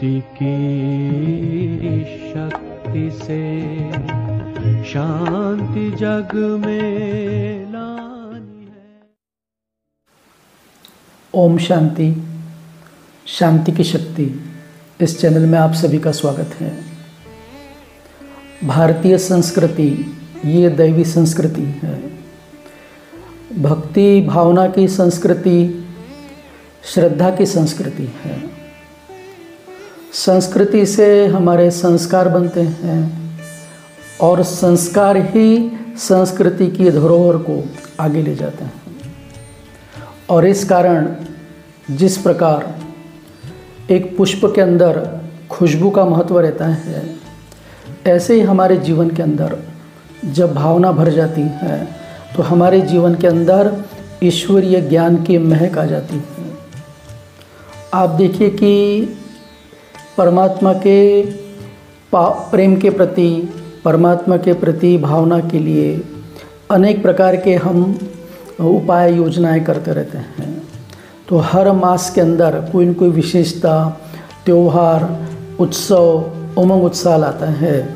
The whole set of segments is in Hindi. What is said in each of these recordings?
शांति की शक्ति से शांति जग में लानी है। ओम शांति, शांति की शक्ति इस चैनल में आप सभी का स्वागत है। भारतीय संस्कृति ये दैवी संस्कृति है, भक्ति भावना की संस्कृति, श्रद्धा की संस्कृति है। संस्कृति से हमारे संस्कार बनते हैं और संस्कार ही संस्कृति की धरोहर को आगे ले जाते हैं। और इस कारण जिस प्रकार एक पुष्प के अंदर खुशबू का महत्व रहता है, ऐसे ही हमारे जीवन के अंदर जब भावना भर जाती है तो हमारे जीवन के अंदर ईश्वरीय ज्ञान की महक आ जाती है। आप देखिए कि परमात्मा के प्रेम के प्रति, परमात्मा के प्रति भावना के लिए अनेक प्रकार के हम उपाय योजनाएं करते रहते हैं। तो हर मास के अंदर कोई न कोई विशेषता, त्यौहार, उत्सव, उमंग उत्साह लाता है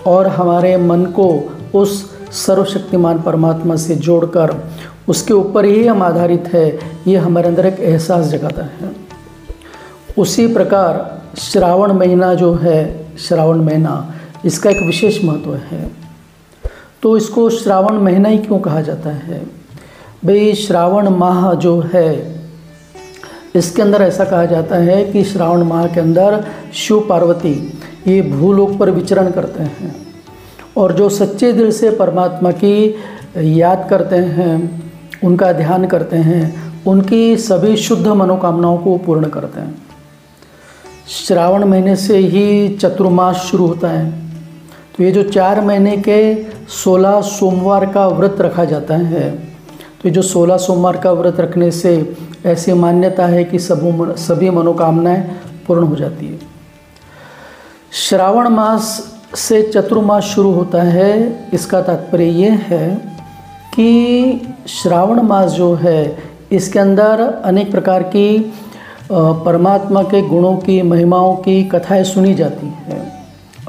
और हमारे मन को उस सर्वशक्तिमान परमात्मा से जोड़कर उसके ऊपर ही हम आधारित है, ये हमारे अंदर एक एहसास जगाता है। उसी प्रकार श्रावण महीना जो है, श्रावण महीना, इसका एक विशेष महत्व है। तो इसको श्रावण महीना ही क्यों कहा जाता है? भाई श्रावण माह जो है, इसके अंदर ऐसा कहा जाता है कि श्रावण माह के अंदर शिव पार्वती ये भूलोक पर विचरण करते हैं और जो सच्चे दिल से परमात्मा की याद करते हैं, उनका ध्यान करते हैं, उनकी सभी शुद्ध मनोकामनाओं को पूर्ण करते हैं। श्रावण महीने से ही चतुर्मास शुरू होता है। तो ये जो 4 महीने के 16 सोमवार का व्रत रखा जाता है, तो ये जो 16 सोमवार का व्रत रखने से ऐसी मान्यता है कि सभी मनोकामनाएं पूर्ण हो जाती है। श्रावण मास से चतुर्मास शुरू होता है, इसका तात्पर्य ये है कि श्रावण मास जो है, इसके अंदर अनेक प्रकार की परमात्मा के गुणों की, महिमाओं की कथाएं सुनी जाती हैं।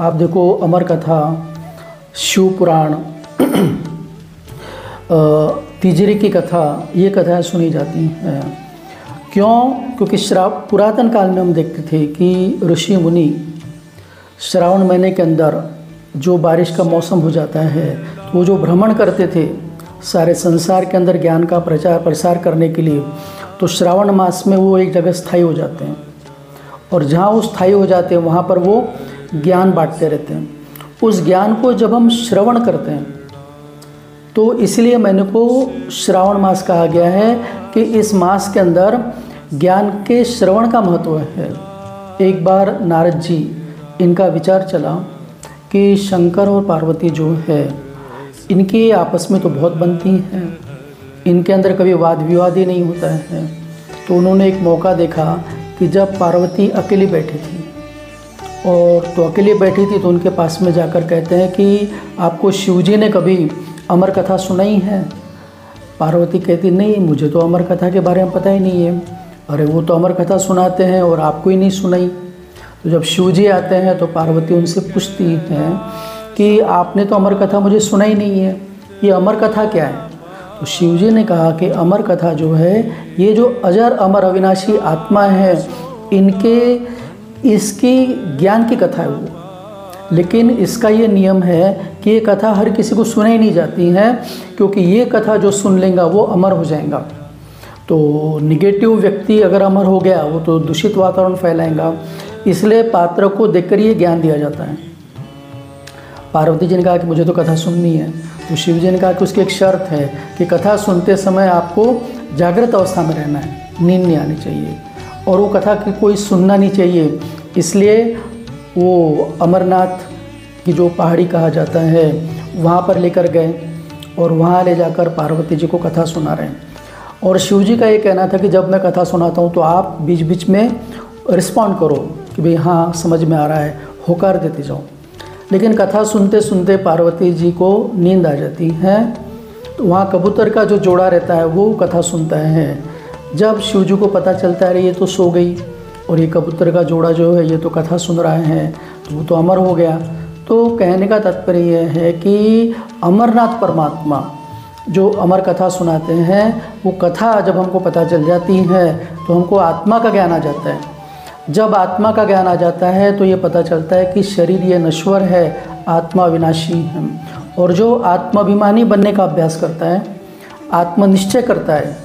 आप देखो अमर कथा, शिव पुराण, तिजरी की कथा, ये कथाएं सुनी जाती हैं। क्यों? क्योंकि पुरातन काल में हम देखते थे कि ऋषि मुनि श्रावण महीने के अंदर जो बारिश का मौसम हो जाता है, तो वो जो भ्रमण करते थे सारे संसार के अंदर ज्ञान का प्रचार प्रसार करने के लिए, तो श्रावण मास में वो एक जगह स्थायी हो जाते हैं और जहाँ वो स्थायी हो जाते हैं वहाँ पर वो ज्ञान बांटते रहते हैं। उस ज्ञान को जब हम श्रवण करते हैं, तो इसलिए मैंने को श्रावण मास कहा गया है कि इस मास के अंदर ज्ञान के श्रवण का महत्व है। एक बार नारद जी, इनका विचार चला कि शंकर और पार्वती जो है, इनकी आपस में तो बहुत बनती हैं, इनके अंदर कभी वाद विवाद ही नहीं होता है। तो उन्होंने एक मौका देखा कि जब पार्वती अकेली बैठी थी, और तो अकेली बैठी थी तो उनके पास में जाकर कहते हैं कि आपको शिवजी ने कभी अमर कथा सुनाई है? पार्वती कहती नहीं, मुझे तो अमर कथा के बारे में पता ही नहीं है। अरे वो तो अमर कथा सुनाते हैं और आपको ही नहीं सुनाई। तो जब शिवजी आते हैं तो पार्वती उनसे पूछती हैं कि आपने तो अमर कथा मुझे सुनाई नहीं है, ये अमर कथा क्या है? तो शिवजी ने कहा कि अमर कथा जो है, ये जो अजर अमर अविनाशी आत्मा है, इसकी ज्ञान की कथा है वो। लेकिन इसका ये नियम है कि ये कथा हर किसी को सुनाई नहीं जाती है, क्योंकि ये कथा जो सुन लेगा वो अमर हो जाएगा। तो निगेटिव व्यक्ति अगर अमर हो गया, वो तो दूषित वातावरण फैलाएगा, इसलिए पात्र को देखकर ये ज्ञान दिया जाता है। पार्वती जी ने कहा कि मुझे तो कथा सुननी है। तो शिव जी ने कहा कि उसकी एक शर्त है कि कथा सुनते समय आपको जागृत अवस्था में रहना है, नींद नहीं आनी चाहिए और वो कथा की कोई सुनना नहीं चाहिए। इसलिए वो अमरनाथ की जो पहाड़ी कहा जाता है, वहाँ पर लेकर गए और वहाँ ले जाकर पार्वती जी को कथा सुना रहे हैं। और शिव जी का ये कहना था कि जब मैं कथा सुनाता हूँ तो आप बीच बीच में रिस्पॉन्ड करो कि भाई हाँ समझ में आ रहा है, होकार देते जाओ। लेकिन कथा सुनते सुनते पार्वती जी को नींद आ जाती है। तो वहाँ कबूतर का जो जोड़ा रहता है वो कथा सुनता है। जब शिव जी को पता चलता है ये तो सो गई और ये कबूतर का जोड़ा जो है ये तो कथा सुन रहे हैं, तो वो तो अमर हो गया। तो कहने का तात्पर्य यह है कि अमरनाथ परमात्मा जो अमर कथा सुनाते हैं, वो कथा जब हमको पता चल जाती है तो हमको आत्मा का ज्ञान आ जाता है। जब आत्मा का ज्ञान आ जाता है तो ये पता चलता है कि शरीर ये नश्वर है, आत्मा विनाशी है। और जो आत्माभिमानी बनने का अभ्यास करता है, आत्मनिश्चय करता है,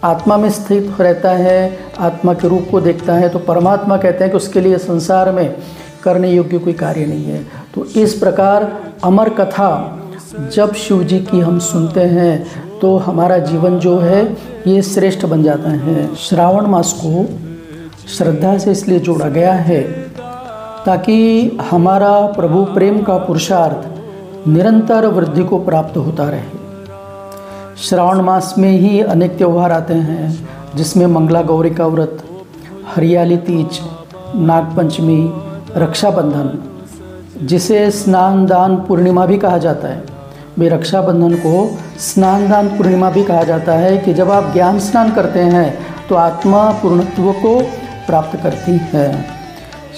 आत्मा में स्थित रहता है, आत्मा के रूप को देखता है, तो परमात्मा कहते हैं कि उसके लिए संसार में करने योग्य कोई कार्य नहीं है। तो इस प्रकार अमर कथा जब शिव जी की हम सुनते हैं तो हमारा जीवन जो है ये श्रेष्ठ बन जाता है। श्रावण मास को श्रद्धा से इसलिए जोड़ा गया है ताकि हमारा प्रभु प्रेम का पुरुषार्थ निरंतर वृद्धि को प्राप्त होता रहे। श्रावण मास में ही अनेक त्यौहार आते हैं, जिसमें मंगला गौरी का व्रत, हरियाली तीज, नागपंचमी, रक्षाबंधन, जिसे स्नान दान पूर्णिमा भी कहा जाता है। वे रक्षाबंधन को स्नान दान पूर्णिमा भी कहा जाता है कि जब आप ज्ञान स्नान करते हैं तो आत्मा पूर्णत्व को प्राप्त करती है।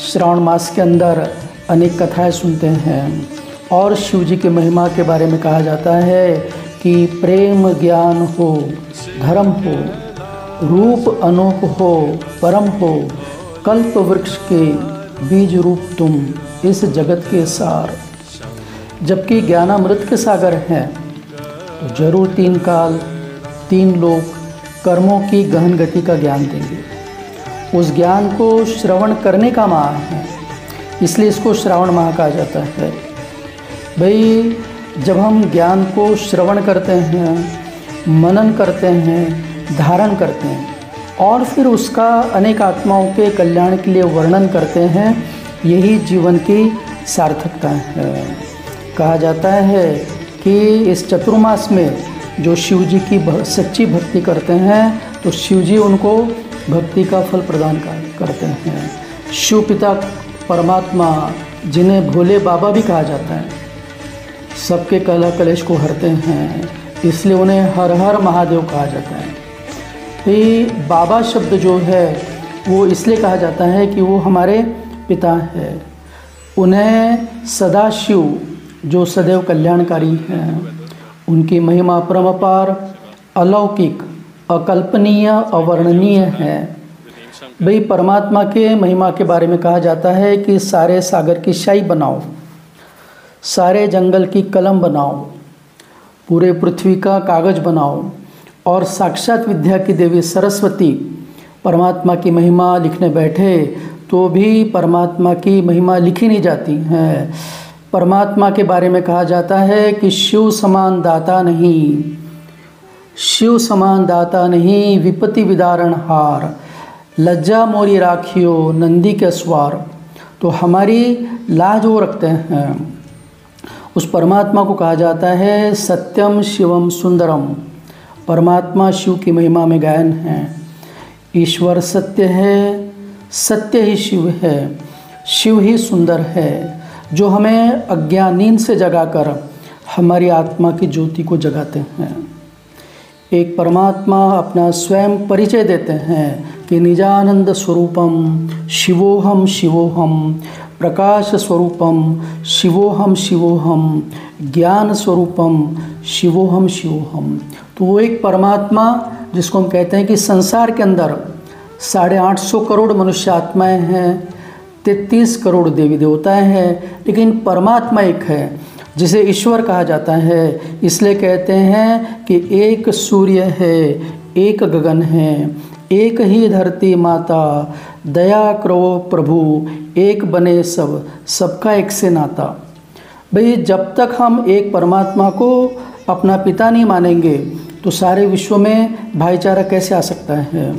श्रावण मास के अंदर अनेक कथाएं सुनते हैं और शिव जी की महिमा के बारे में कहा जाता है कि प्रेम ज्ञान हो, धर्म हो, रूप अनूप हो, परम हो, कल्प वृक्ष के बीज रूप तुम, इस जगत के सार। जबकि ज्ञानामृत के सागर हैं तो जरूर 3 काल 3 लोक कर्मों की गहन गति का ज्ञान देंगे। उस ज्ञान को श्रवण करने का माह है, इसलिए इसको श्रावण माह कहा जाता है। भाई जब हम ज्ञान को श्रवण करते हैं, मनन करते हैं, धारण करते हैं और फिर उसका अनेक आत्माओं के कल्याण के लिए वर्णन करते हैं, यही जीवन की सार्थकता है। कहा जाता है कि इस चतुर्मास में जो शिव जी की सच्ची भक्ति करते हैं तो शिव जी उनको भक्ति का फल प्रदान करते हैं। शिव पिता परमात्मा, जिन्हें भोले बाबा भी कहा जाता है, सबके कलह कलेश को हरते हैं, इसलिए उन्हें हर हर महादेव कहा जाता है। ये बाबा शब्द जो है वो इसलिए कहा जाता है कि वो हमारे पिता है। उन्हें सदाशिव जो सदैव कल्याणकारी हैं, उनकी महिमा परमपार, अलौकिक, अकल्पनीय, अवर्णनीय है। भाई परमात्मा के महिमा के बारे में कहा जाता है कि सारे सागर की शाही बनाओ, सारे जंगल की कलम बनाओ, पूरे पृथ्वी का कागज बनाओ, और साक्षात विद्या की देवी सरस्वती परमात्मा की महिमा लिखने बैठे तो भी परमात्मा की महिमा लिखी नहीं जाती है। परमात्मा के बारे में कहा जाता है कि शिव समान दाता नहीं, शिव समान दाता नहीं, विपत्ति विदारण हार, लज्जा मोरी राखियो नंदी के स्वार। तो हमारी लाज वो रखते हैं, उस परमात्मा को कहा जाता है सत्यम शिवम सुंदरम। परमात्मा शिव की महिमा में गायन है। ईश्वर सत्य है, सत्य ही शिव है, शिव ही सुंदर है, जो हमें अज्ञान नींद से जगाकर हमारी आत्मा की ज्योति को जगाते हैं। एक परमात्मा अपना स्वयं परिचय देते हैं कि निजानंद स्वरूपम शिवोहम शिवोहम, प्रकाश स्वरूपम शिवोहम शिवोहम, ज्ञान स्वरूपम शिवोहम शिवोहम। तो वो एक परमात्मा जिसको हम कहते हैं कि संसार के अंदर 850 करोड़ मनुष्य आत्माएं हैं, 33 करोड़ देवी देवताएं हैं, लेकिन परमात्मा एक है जिसे ईश्वर कहा जाता है। इसलिए कहते हैं कि एक सूर्य है, एक गगन है, एक ही धरती माता, दया करो प्रभु, एक बने सब, सबका एक से नाता। भाई जब तक हम एक परमात्मा को अपना पिता नहीं मानेंगे तो सारे विश्व में भाईचारा कैसे आ सकता है।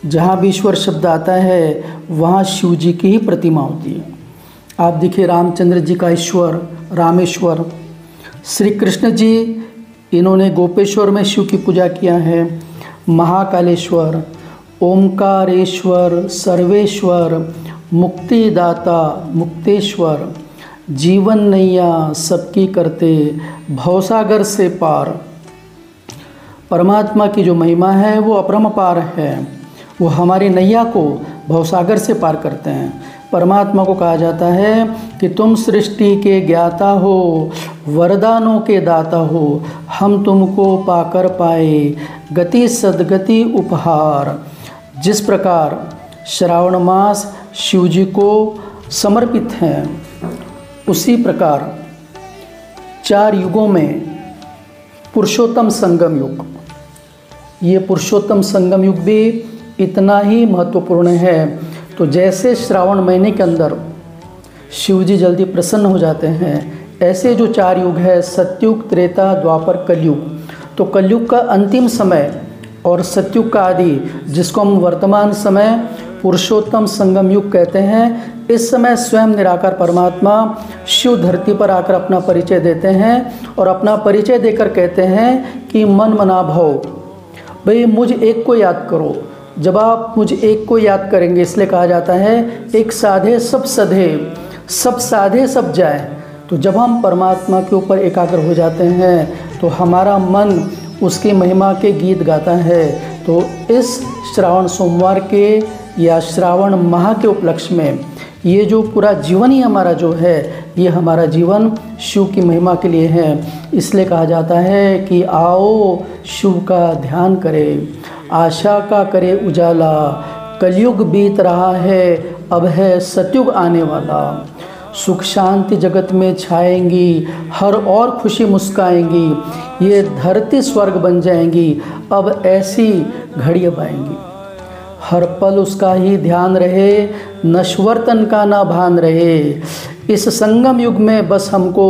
जहाँ भी ईश्वर शब्द आता है वहाँ शिव जी की ही प्रतिमा होती है। आप देखिए रामचंद्र जी का ईश्वर रामेश्वर, श्री कृष्ण जी इन्होंने गोपेश्वर में शिव की पूजा किया है, महाकालेश्वर, ओमकारेश्वर, सर्वेश्वर, मुक्तिदाता, मुक्तेश्वर, जीवन नैया सबकी करते, भवसागर से पार। परमात्मा की जो महिमा है वो अपरंपार है, वो हमारी नैया को भवसागर से पार करते हैं। परमात्मा को कहा जाता है कि तुम सृष्टि के ज्ञाता हो, वरदानों के दाता हो, हम तुमको पाकर पाए गति सद्गति उपहार। जिस प्रकार श्रावण मास शिव जी को समर्पित हैं, उसी प्रकार 4 युगों में पुरुषोत्तम संगम युग, ये पुरुषोत्तम संगम युग भी इतना ही महत्वपूर्ण है। तो जैसे श्रावण महीने के अंदर शिव जी जल्दी प्रसन्न हो जाते हैं, ऐसे जो 4 युग है, सतयुग, त्रेता, द्वापर, कलयुग, तो कलयुग का अंतिम समय और सतयुग का आदि, जिसको हम वर्तमान समय पुरुषोत्तम संगम युग कहते हैं, इस समय स्वयं निराकार परमात्मा शिव धरती पर आकर अपना परिचय देते हैं और अपना परिचय देकर कहते हैं कि मन मना भव, भाई मुझ एक को याद करो। जब आप मुझ एक को याद करेंगे, इसलिए कहा जाता है एक साधे सब सधे, सब साधे सब जाए। तो जब हम परमात्मा के ऊपर एकाग्र हो जाते हैं तो हमारा मन उसकी महिमा के गीत गाता है। तो इस श्रावण सोमवार के या श्रावण माह के उपलक्ष्य में ये जो पूरा जीवन ही हमारा जो है, ये हमारा जीवन शिव की महिमा के लिए है। इसलिए कहा जाता है कि आओ शिव का ध्यान करें, आशा का करे उजाला, कलयुग बीत रहा है, अब है सतयुग आने वाला। सुख शांति जगत में छाएंगी, हर और खुशी मुस्काएंगी, ये धरती स्वर्ग बन जाएंगी, अब ऐसी घड़ी अब आएंगी। हर पल उसका ही ध्यान रहे, नश्वर तन का ना भान रहे। इस संगम युग में बस हमको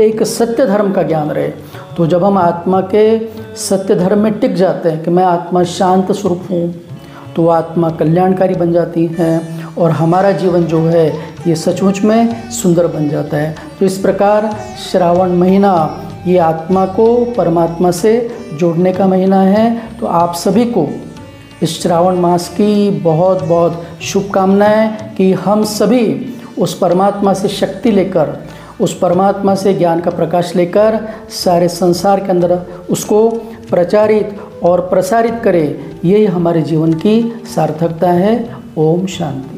एक सत्य धर्म का ज्ञान रहे। तो जब हम आत्मा के सत्य धर्म में टिक जाते हैं कि मैं आत्मा शांत स्वरूप हूँ, तो आत्मा कल्याणकारी बन जाती है और हमारा जीवन जो है ये सचमुच में सुंदर बन जाता है। तो इस प्रकार श्रावण महीना ये आत्मा को परमात्मा से जोड़ने का महीना है। तो आप सभी को इस श्रावण मास की बहुत बहुत शुभकामनाएं कि हम सभी उस परमात्मा से शक्ति लेकर, उस परमात्मा से ज्ञान का प्रकाश लेकर सारे संसार के अंदर उसको प्रचारित और प्रसारित करें। यही हमारे जीवन की सार्थकता है। ओम शांति।